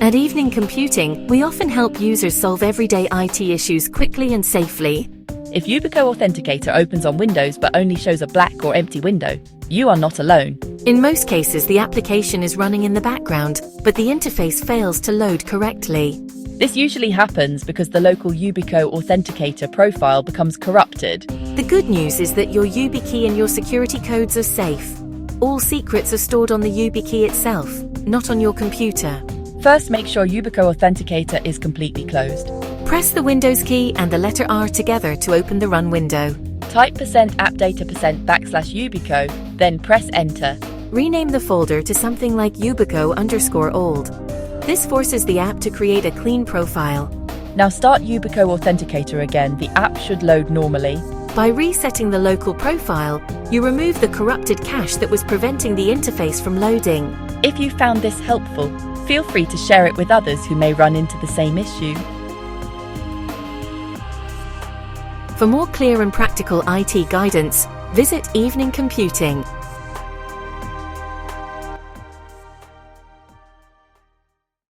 At Evening Computing, we often help users solve everyday IT issues quickly and safely. If Yubico Authenticator opens on Windows but only shows a black or empty window, you are not alone. In most cases, the application is running in the background, but the interface fails to load correctly. This usually happens because the local Yubico Authenticator profile becomes corrupted. The good news is that your YubiKey and your security codes are safe. All secrets are stored on the YubiKey itself, not on your computer. First, make sure Yubico Authenticator is completely closed. Press the Windows key and the letter R together to open the Run window. Type %appdata%\Yubico, then press Enter. Rename the folder to something like Yubico_old. This forces the app to create a clean profile. Now start Yubico Authenticator again. The app should load normally. By resetting the local profile, you remove the corrupted cache that was preventing the interface from loading. If you found this helpful, feel free to share it with others who may run into the same issue. For more clear and practical IT guidance, visit Evening Computing.